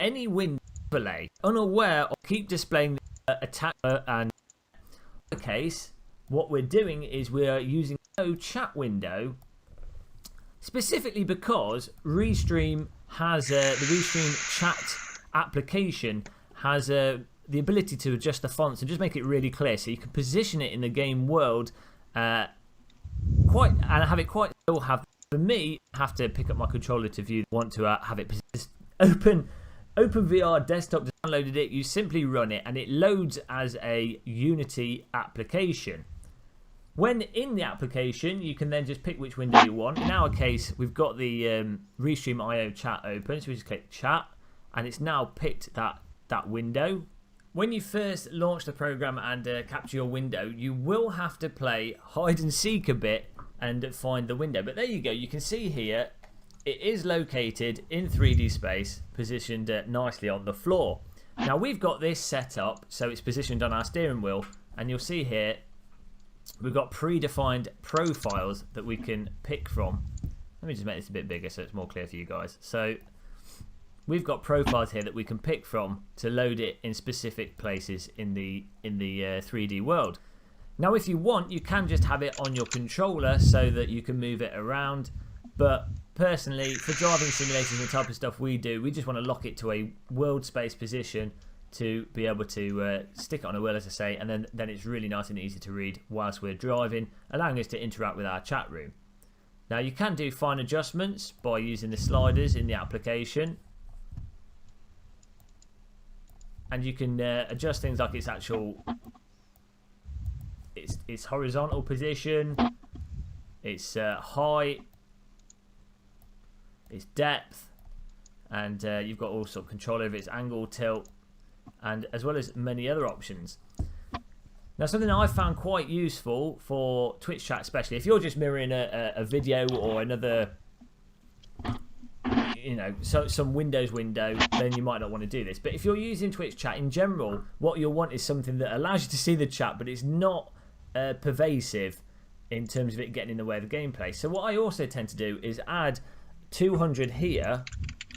any window overlay, unaware of keep displaying the attack and in the case, what we're doing is we're using no chat window specifically because Restream has the Restream chat application has the ability to adjust the fonts and just make it really clear, so you can position it in the game world and have it quite still have. For me, I have to pick up my controller to view. Want to have it open VR desktop. Downloaded it. You simply run it, and it loads as a Unity application. When in the application, you can then just pick which window you want. In our case, we've got the Restream IO chat open, so we just click chat, and it's now picked that window. When you first launch the program and capture your window, you will have to play hide and seek a bit and find the window. But there you go. You can see here it is located in 3D space, positioned nicely on the floor. Now we've got this set up so it's positioned on our steering wheel, and you'll see here we've got predefined profiles that we can pick from. Let me just make this a bit bigger so it's more clear for you guys. So we've got profiles here that we can pick from to load it in specific places in the 3D world. Now if you want, you can just have it on your controller so that you can move it around, but personally for driving simulators and the type of stuff we do, we just want to lock it to a world space position to be able to stick it on a wheel, as I say, and then it's really nice and easy to read whilst we're driving, allowing us to interact with our chat room. Now you can do fine adjustments by using the sliders in the application, and you can adjust things like its actual its horizontal position, its height, its depth, and you've got all sort of control over its angle, tilt, and as well as many other options. Now something that I found quite useful for Twitch chat, especially if you're just mirroring a video or another, you know, some Windows window, then you might not want to do this. But if you're using Twitch chat in general, what you'll want is something that allows you to see the chat, but it's not pervasive in terms of it getting in the way of the gameplay. So what I also tend to do is add 200 here,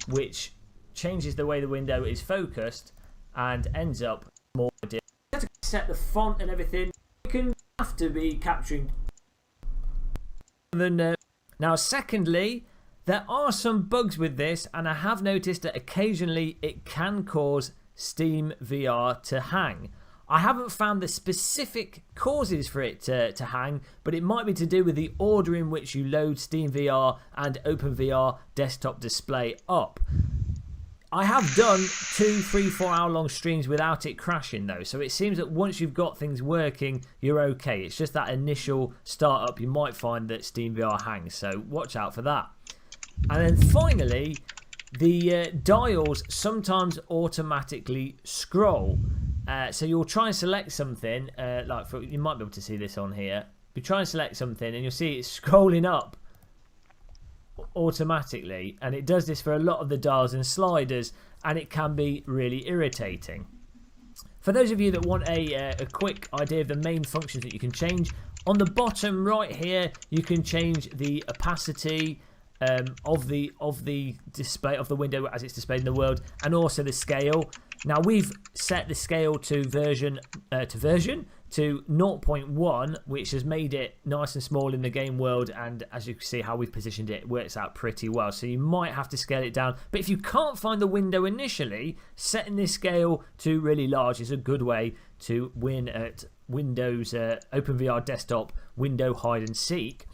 which changes the way the window is focused and ends up more. You have to set the font and everything. You can have to be capturing. Now, secondly, there are some bugs with this, and I have noticed that occasionally it can cause Steam VR to hang. I haven't found the specific causes for it to hang, but it might be to do with the order in which you load Steam VR and OpenVR desktop display up. I have done 2, 3, 4 hour long streams without it crashing though, so it seems that once you've got things working, you're okay. It's just that initial startup you might find that Steam VR hangs, so watch out for that. And then finally, the dials sometimes automatically scroll. So you'll try and select something, you might be able to see this on here. You try and select something and you'll see it's scrolling up automatically, and it does this for a lot of the dials and sliders, and it can be really irritating. For those of you that want a quick idea of the main functions that you can change, on the bottom right here you can change the opacity of the display of the window as it's displayed in the world, and also the scale. Now we've set the scale to version 0.1, which has made it nice and small in the game world, and as you can see how we've positioned it, it works out pretty well. So you might have to scale it down, but if you can't find the window initially, setting this scale to really large is a good way to win at Windows OpenVR desktop window hide and seek.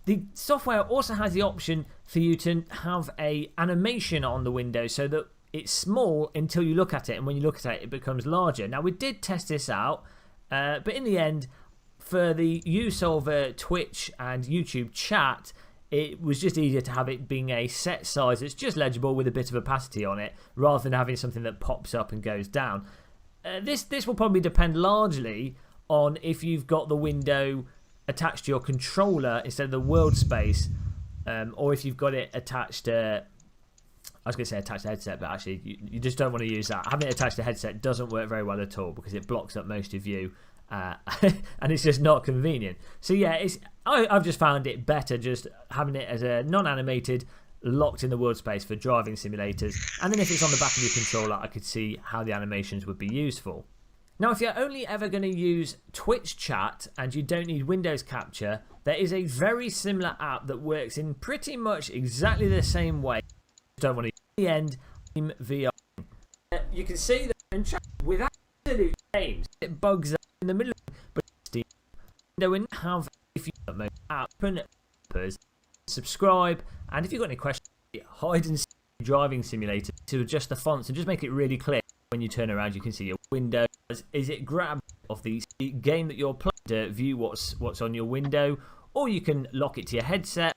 The software also has the option for you to have a animation on the window so that it's small until you look at it, and when you look at it, it becomes larger. Now we did test this out, but in the end, for the use of Twitch and YouTube chat, it was just easier to have it being a set size that's just legible with a bit of opacity on it, rather than having something that pops up and goes down. This will probably depend largely on if you've got the window attached to your controller instead of the world space, or if you've got it attached I was going to say attached to the headset, but actually you just don't want to use that. Having it attached to the headset doesn't work very well at all because it blocks up most of you, and it's just not convenient. So yeah, I've just found it better just having it as a non-animated locked in the world space for driving simulators, and then if it's on the back of your controller, I could see how the animations would be useful. Now, if you're only ever going to use Twitch chat and you don't need Windows Capture, there is a very similar app that works in pretty much exactly the same way. Don't want to the end VR. You can see that in chat with absolute games, it bugs out in the middle of but Steam window have if you don't open subscribe, and if you've got any questions, hide and seek driving simulator to adjust the fonts and just make it really clear. When you turn around, you can see your window. Is it grab of the game that you're playing to view what's on your window, or you can lock it to your headset.